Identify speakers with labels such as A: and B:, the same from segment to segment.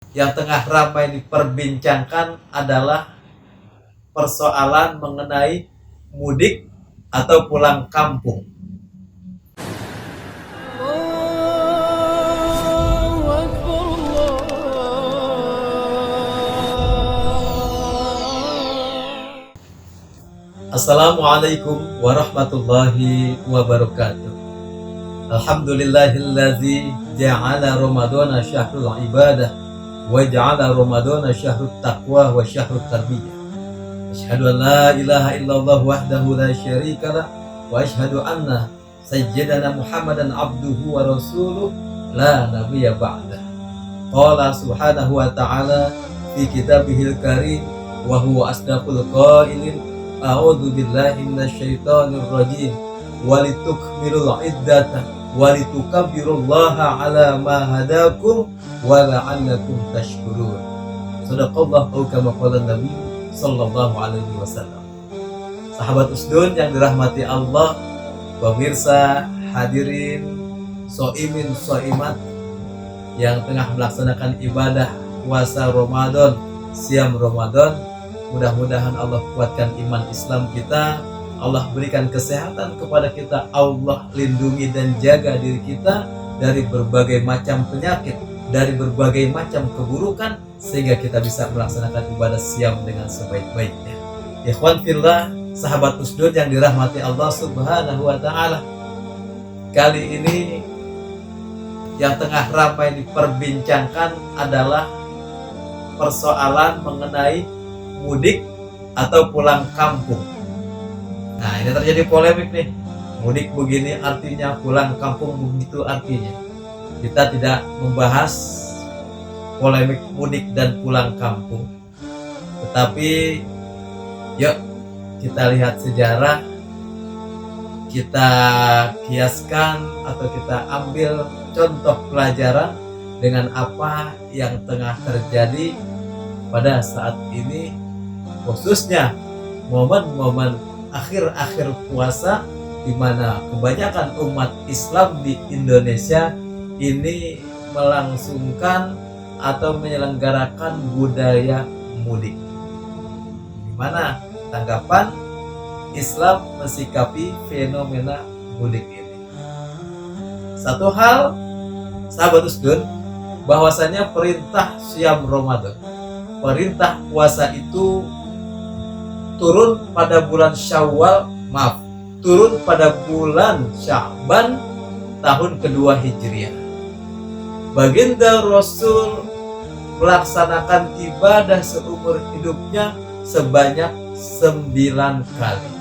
A: yang tengah ramai diperbincangkan adalah persoalan mengenai mudik atau pulang kampung. Assalamualaikum warahmatullahi wabarakatuh. Alhamdulillahillazi ja'ala Ramadana syahrul ibadah wa ja'ala Ramadana syahrut taqwa wa syahrut tarbiyah. Asyhadu an la ilaha illallah wahdahu la syarikalah wa asyhadu anna sayyidana Muhammadan abduhu wa rasuluh la nabiyya ba'dah. Qala subhanahu wa ta'ala fi kitabihil karim wa huwa asdaqul qailin a'udzu billahi minasyaitonir rajim walitukmilul iddata walitukabbirullaha ala ma hadakum wa la'allakum tashkurun. Shadaqallahu kama qala Nabi sallallahu alaihi wasallam. Sahabat Usdun yang dirahmati Allah, pemirsa, hadirin, soimin, soimat yang tengah melaksanakan ibadah puasa Ramadan, siam Ramadan, mudah-mudahan Allah kuatkan iman Islam kita, Allah berikan kesehatan kepada kita, Allah lindungi dan jaga diri kita dari berbagai macam penyakit, dari berbagai macam keburukan, sehingga kita bisa melaksanakan ibadah siam dengan sebaik-baiknya. Ikhwan fillah, sahabat Usdud yang dirahmati Allah subhanahu wa ta'ala, kali ini yang tengah ramai diperbincangkan adalah persoalan mengenai mudik atau pulang kampung. Nah, ini terjadi polemik nih. Mudik begini artinya, pulang kampung begitu artinya. Kita tidak membahas polemik mudik dan pulang kampung, tetapi yuk kita lihat sejarah, kita kiaskan atau kita ambil contoh pelajaran dengan apa yang tengah terjadi pada saat ini, khususnya momen-momen akhir-akhir puasa, di mana kebanyakan umat Islam di Indonesia ini melangsungkan atau menyelenggarakan budaya mudik. Gimana tanggapan Islam mensikapi fenomena mudik ini? Satu hal, sahabat Usdun, bahwasanya perintah siam Ramadan, perintah puasa itu turun pada bulan Syawal, turun pada bulan Sya'ban tahun kedua Hijriah. Baginda Rasul melaksanakan ibadah seumur hidupnya sebanyak 9 kali.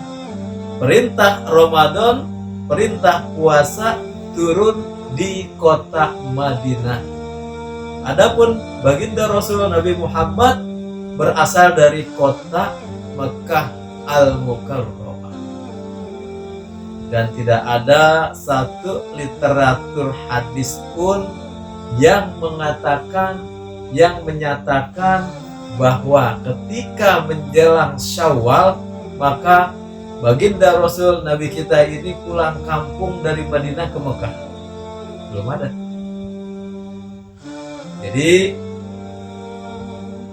A: Perintah Ramadan, perintah puasa turun di kota Madinah. Adapun baginda Rasul Nabi Muhammad berasal dari kota Mekah Al-Mukarramah. Dan tidak ada satu literatur hadis pun yang mengatakan, yang menyatakan bahwa ketika menjelang Syawal maka baginda Rasul Nabi kita ini pulang kampung dari Madinah ke Mekah. Belum ada. Jadi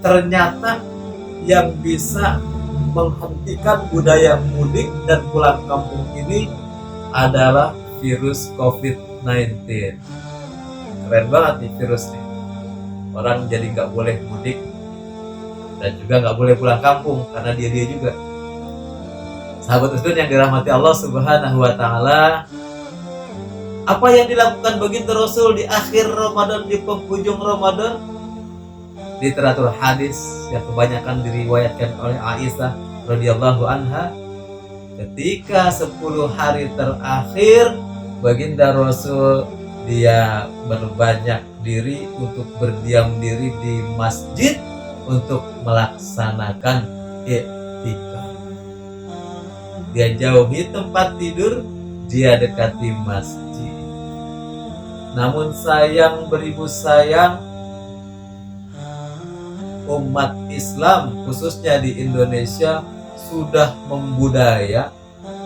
A: ternyata yang bisa menghentikan budaya mudik dan pulang kampung ini adalah virus COVID-19. Keren banget nih virus nih. Orang jadi nggak boleh mudik dan juga nggak boleh pulang kampung karena dia juga. Sahabat Usdun yang dirahmati Allah subhanahu wa ta'ala, apa yang dilakukan baginda Rasul di akhir Ramadan, di penghujung Ramadan? Literatur hadis yang kebanyakan diriwayatkan oleh Aisyah radhiyallahu anha, ketika 10 hari terakhir baginda Rasul dia berbanyak diri untuk berdiam diri di masjid untuk melaksanakan i'tikaf. Dia jauhi tempat tidur, dia dekati masjid. Namun sayang beribu sayang, umat Islam khususnya di Indonesia sudah membudaya,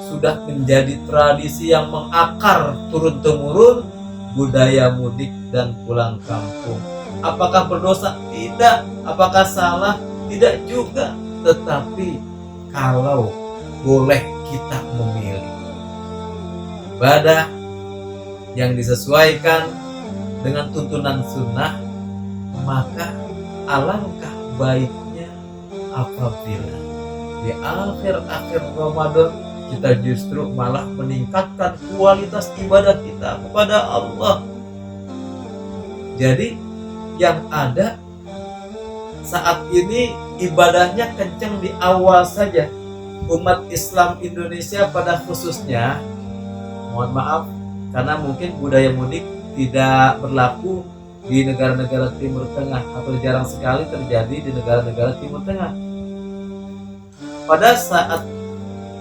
A: sudah menjadi tradisi yang mengakar turun-temurun budaya mudik dan pulang kampung. Apakah berdosa? Tidak. Apakah salah? Tidak juga. Tetapi kalau boleh kita memilih ibadah yang disesuaikan dengan tuntunan sunnah, maka alangkah baiknya apabila di akhir-akhir Ramadan kita justru malah meningkatkan kualitas ibadah kita kepada Allah. Jadi yang ada saat ini ibadahnya kencang di awal saja. Umat Islam Indonesia pada khususnya, mohon maaf karena mungkin budaya mudik tidak berlaku di negara-negara Timur Tengah atau jarang sekali terjadi di negara-negara Timur Tengah. Pada saat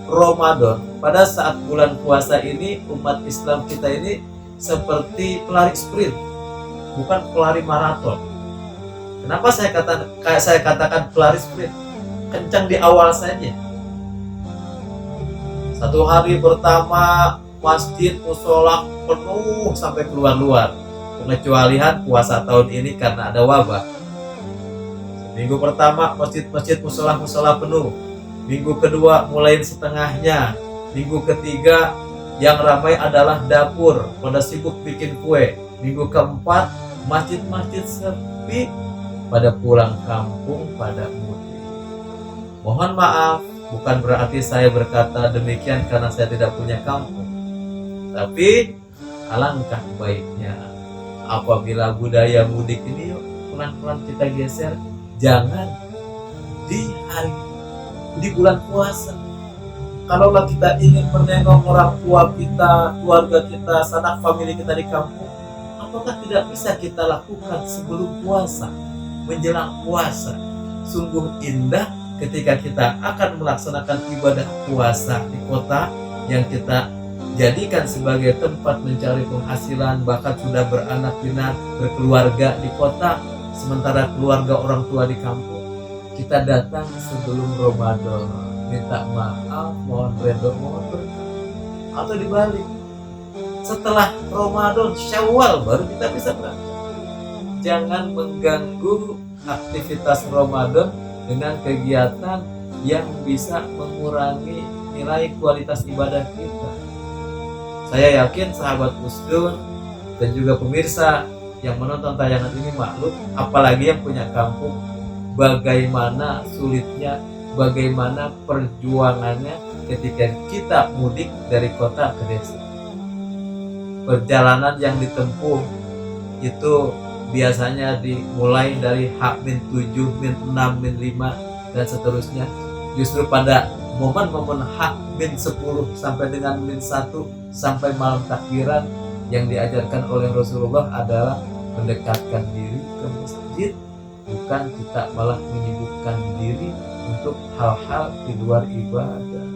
A: Ramadan, pada saat bulan puasa ini, umat Islam kita ini seperti pelari sprint, bukan pelari maraton. Kenapa saya katakan pelari sprint? Kencang di awal saja. Satu hari pertama masjid musola penuh sampai keluar-luar. Pengecualian puasa tahun ini karena ada wabah. Minggu pertama masjid musola penuh. Minggu kedua mulai setengahnya. Minggu ketiga yang ramai adalah dapur, pada sibuk bikin kue. Minggu keempat masjid-masjid sepi, pada pulang kampung, pada mudik. Mohon maaf, bukan berarti saya berkata demikian karena saya tidak punya kampung. Tapi alangkah baiknya apabila budaya mudik ini yuk pelan-pelan kita geser. Jangan di bulan puasa. Kalaulah kita ingin menengok orang tua kita, keluarga kita, sanak famili kita di kampung, apakah tidak bisa kita lakukan sebelum puasa, menjelang puasa? Sungguh indah ketika kita akan melaksanakan ibadah puasa di kota yang kita jadikan sebagai tempat mencari penghasilan, bahkan sudah beranak pinak, berkeluarga di kota, sementara keluarga orang tua di kampung. Kita datang sebelum Ramadan, minta maaf, mohon redho, mohon berkah. Atau dibalik, setelah Ramadan, Syawal baru kita bisa berangkat. Jangan mengganggu aktivitas Ramadan dengan kegiatan yang bisa mengurangi nilai kualitas ibadah kita. Saya yakin sahabat Muslim dan juga pemirsa yang menonton tayangan ini maklum, apalagi yang punya kampung, bagaimana sulitnya, bagaimana perjuangannya ketika kita mudik dari kota ke desa. Perjalanan yang ditempuh itu biasanya dimulai dari H-7, -6, -5 dan seterusnya. Justru pada momen-momen H-10 sampai dengan -1 sampai malam takbiran yang diajarkan oleh Rasulullah adalah mendekatkan diri ke masjid, bukan kita malah menyibukkan diri untuk hal-hal di luar ibadah.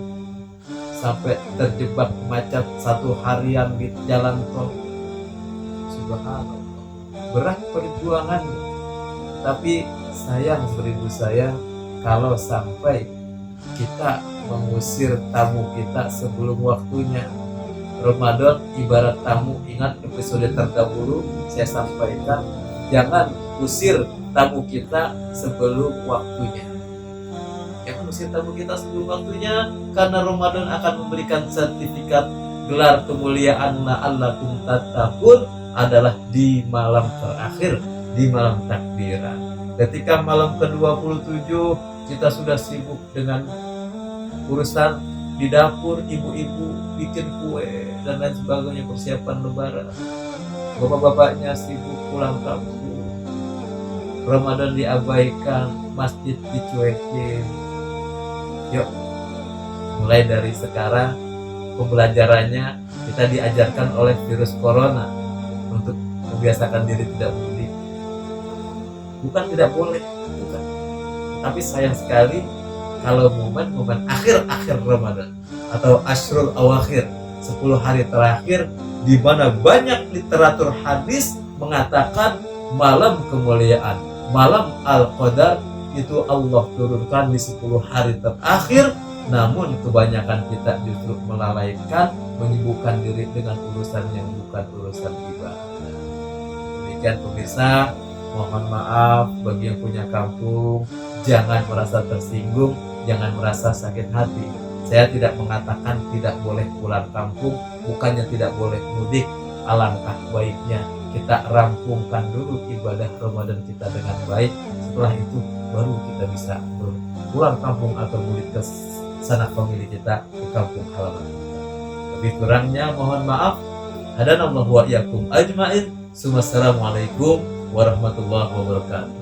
A: Sampai terjebak macet satu harian di jalan tol. Subhanallah, berat perjuangannya. Tapi sayang beribu sayang kalau sampai kita mengusir tamu kita sebelum waktunya. Ramadan ibarat tamu. Ingat episode terdahulu saya sampaikan, jangan usir tamu kita sebelum waktunya. Jangan usir tamu kita sebelum waktunya, karena Ramadan akan memberikan sertifikat gelar kemuliaan la'allakum tattaqun adalah di malam terakhir, di malam takbiran. Ketika malam ke-27 kita sudah sibuk dengan urusan di dapur, ibu-ibu bikin kue dan lain sebagainya, persiapan lebaran. Bapak-bapaknya sibuk pulang kampung. Ramadan diabaikan, masjid dicuekin. Yuk, mulai dari sekarang pembelajarannya kita diajarkan oleh virus corona untuk membiasakan diri tidak mudik. Bukan tidak boleh, bukan. Tapi sayang sekali kalau momen-momen akhir-akhir Ramadan atau Ashrul Awakhir, 10 hari terakhir, di mana banyak literatur hadis mengatakan malam kemuliaan, malam Al-Qadar itu Allah turunkan di 10 hari terakhir. Namun kebanyakan kita justru melalaikan, menyibukkan diri dengan urusan yang bukan urusan ibadah. Demikian pemirsa, Mohon maaf bagi yang punya kampung, jangan merasa tersinggung, jangan merasa sakit hati. Saya tidak mengatakan tidak boleh pulang kampung, bukannya tidak boleh mudik. Alangkah baiknya kita rampungkan dulu ibadah Ramadan kita dengan baik. Setelah itu baru kita bisa pulang kampung atau mudik ke sanak famili kita, ke kampung halaman. Lebih kurangnya mohon maaf. Hadanallahu wa iyyakum ajmain. Wassalamualaikum warahmatullahi wabarakatuh.